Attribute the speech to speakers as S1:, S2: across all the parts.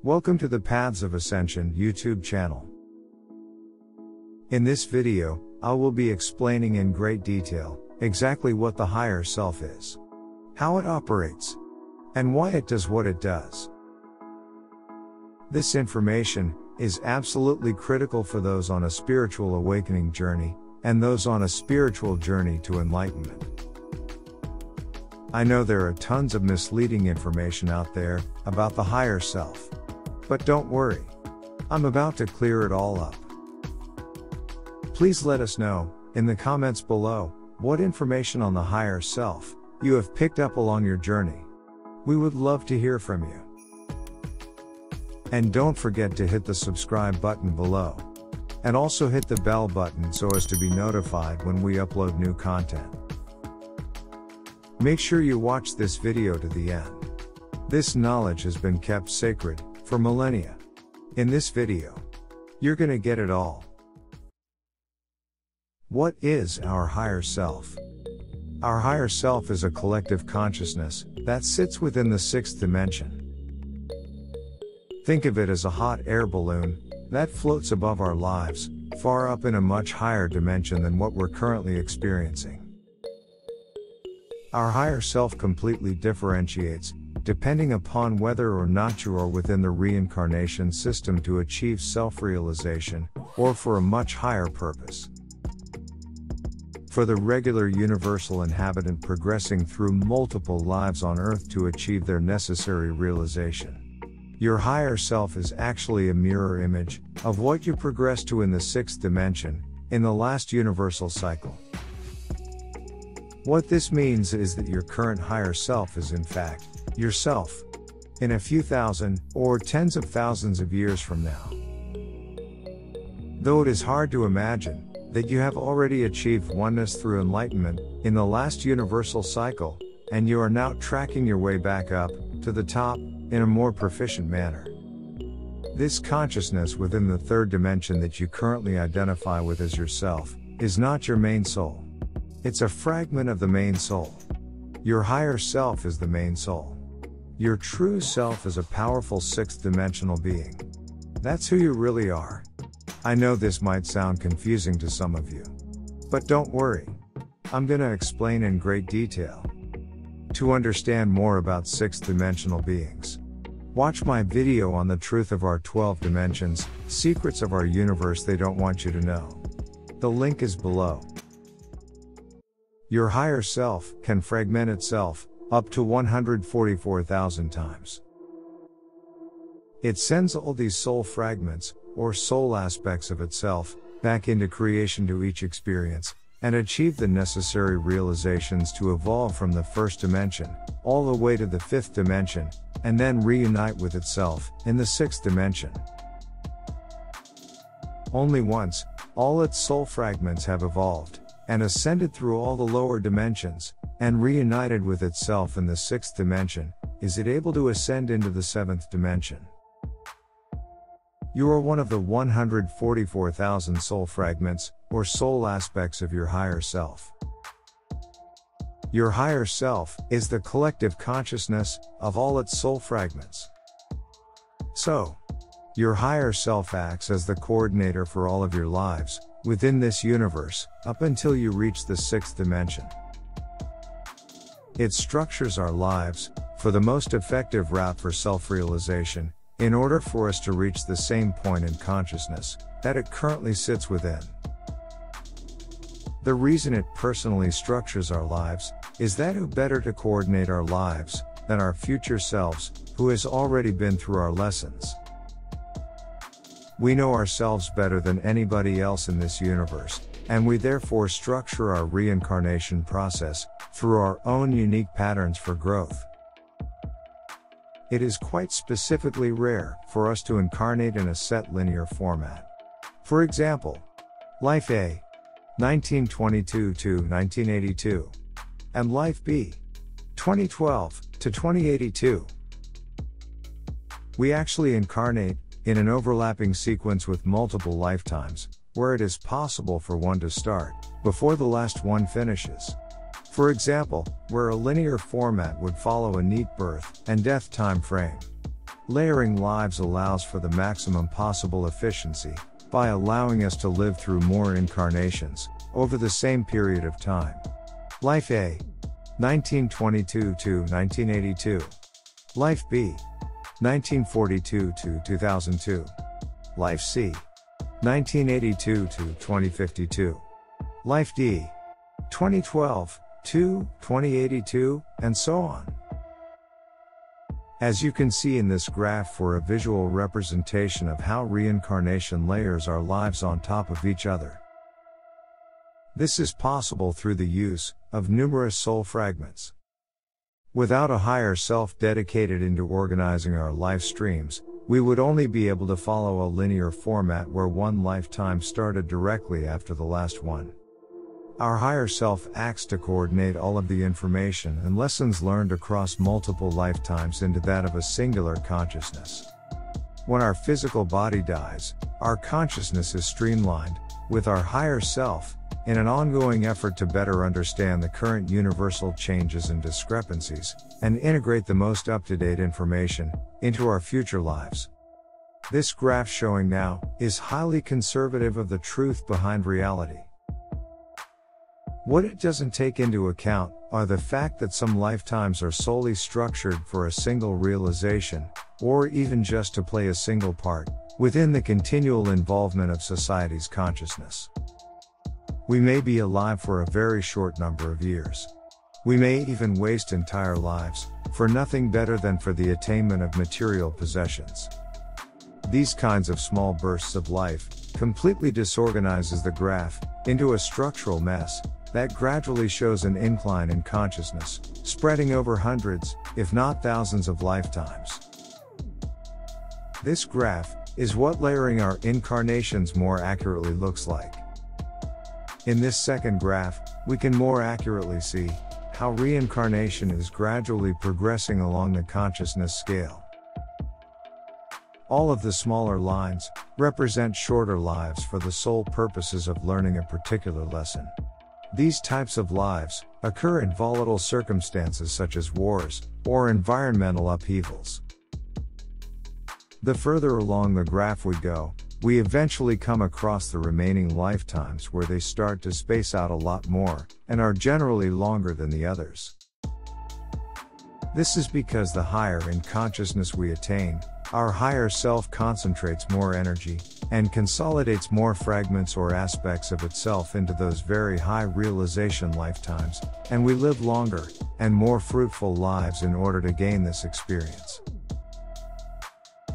S1: Welcome to the Paths of Ascension YouTube channel. In this video, I will be explaining in great detail exactly what the higher self is, how it operates, and why it does what it does. This information is absolutely critical for those on a spiritual awakening journey and those on a spiritual journey to enlightenment. I know there are tons of misleading information out there about the higher self. But don't worry. I'm about to clear it all up. Please let us know, in the comments below, what information on the higher self you have picked up along your journey. We would love to hear from you. And don't forget to hit the subscribe button below. And also hit the bell button so as to be notified when we upload new content. Make sure you watch this video to the end. This knowledge has been kept sacred for millennia. In this video, you're gonna get it all. What is our higher self? Our higher self is a collective consciousness that sits within the sixth dimension. Think of it as a hot air balloon that floats above our lives, far up in a much higher dimension than what we're currently experiencing. Our higher self completely differentiates, depending upon whether or not you are within the reincarnation system to achieve self-realization, or for a much higher purpose. For the regular universal inhabitant progressing through multiple lives on Earth to achieve their necessary realization, your higher self is actually a mirror image of what you progress to in the sixth dimension, in the last universal cycle. What this means is that your current higher self is in fact yourself in a few thousand or tens of thousands of years from now. Though it is hard to imagine that you have already achieved oneness through enlightenment in the last universal cycle, and you are now tracking your way back up to the top in a more proficient manner. This consciousness within the third dimension that you currently identify with as yourself is not your main soul. It's a fragment of the main soul. Your higher self is the main soul. Your true self is a powerful sixth dimensional being. That's who you really are. I know this might sound confusing to some of you. But don't worry. I'm gonna explain in great detail. To understand more about sixth dimensional beings, watch my video on the truth of our 12 dimensions, secrets of our universe they don't want you to know. The link is below. Your higher self can fragment itself up to 144,000 times. It sends all these soul fragments, or soul aspects of itself, back into creation to each experience, and achieve the necessary realizations to evolve from the first dimension, all the way to the fifth dimension, and then reunite with itself, in the sixth dimension. Only once, all its soul fragments have evolved, and ascended through all the lower dimensions, and reunited with itself in the sixth dimension, is it able to ascend into the seventh dimension. You are one of the 144,000 soul fragments, or soul aspects of your higher self. Your higher self is the collective consciousness of all its soul fragments. So, your higher self acts as the coordinator for all of your lives, within this universe, up until you reach the sixth dimension. It structures our lives for the most effective route for self-realization, in order for us to reach the same point in consciousness that it currently sits within. The reason it personally structures our lives is that who better to coordinate our lives than our future selves, who has already been through our lessons. We know ourselves better than anybody else in this universe, and we therefore structure our reincarnation process through our own unique patterns for growth. It is quite specifically rare for us to incarnate in a set linear format. For example, Life A, 1922 to 1982, and Life B, 2012 to 2082. We actually incarnate in an overlapping sequence with multiple lifetimes, where it is possible for one to start before the last one finishes. For example, where a linear format would follow a neat birth and death time frame. Layering lives allows for the maximum possible efficiency, by allowing us to live through more incarnations, over the same period of time. Life A, 1922 to 1982. Life B, 1942 to 2002. Life C, 1982 to 2052. Life D, 2012 to 2082, and so on. As you can see in this graph, for a visual representation of how reincarnation layers our lives on top of each other. This is possible through the use of numerous soul fragments. Without a higher self dedicated into organizing our life streams, we would only be able to follow a linear format where one lifetime started directly after the last one. Our higher self acts to coordinate all of the information and lessons learned across multiple lifetimes into that of a singular consciousness. When our physical body dies, our consciousness is streamlined with our higher self in an ongoing effort to better understand the current universal changes and discrepancies, and integrate the most up-to-date information into our future lives. This graph showing now is highly conservative of the truth behind reality. What it doesn't take into account are the fact that some lifetimes are solely structured for a single realization, or even just to play a single part within the continual involvement of society's consciousness. We may be alive for a very short number of years. We may even waste entire lives for nothing better than for the attainment of material possessions. These kinds of small bursts of life completely disorganizes the graph into a structural mess that gradually shows an incline in consciousness, spreading over hundreds, if not thousands of lifetimes. This graph is what layering our incarnations more accurately looks like. In this second graph, we can more accurately see how reincarnation is gradually progressing along the consciousness scale. All of the smaller lines represent shorter lives for the sole purposes of learning a particular lesson. These types of lives occur in volatile circumstances such as wars or environmental upheavals. The further along the graph we go, we eventually come across the remaining lifetimes where they start to space out a lot more and are generally longer than the others. This is because the higher in consciousness we attain, our higher self concentrates more energy and consolidates more fragments or aspects of itself into those very high realization lifetimes, and we live longer and more fruitful lives in order to gain this experience.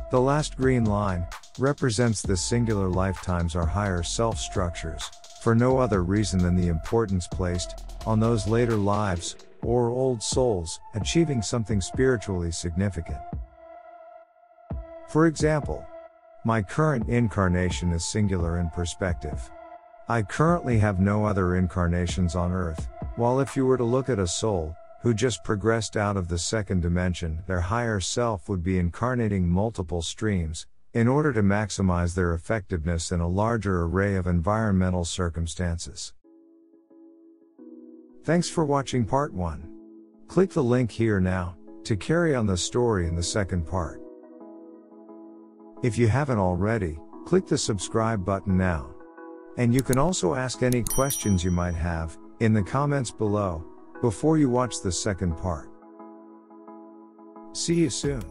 S1: The last green line represents the singular lifetimes our higher self structures, for no other reason than the importance placed on those later lives, or old souls, achieving something spiritually significant. For example, my current incarnation is singular in perspective. I currently have no other incarnations on Earth, while if you were to look at a soul who just progressed out of the second dimension, their higher self would be incarnating multiple streams in order to maximize their effectiveness in a larger array of environmental circumstances. Thanks for watching part 1. Click the link here now to carry on the story in the second part. If you haven't already, click the subscribe button now. And you can also ask any questions you might have in the comments below before you watch the second part. See you soon.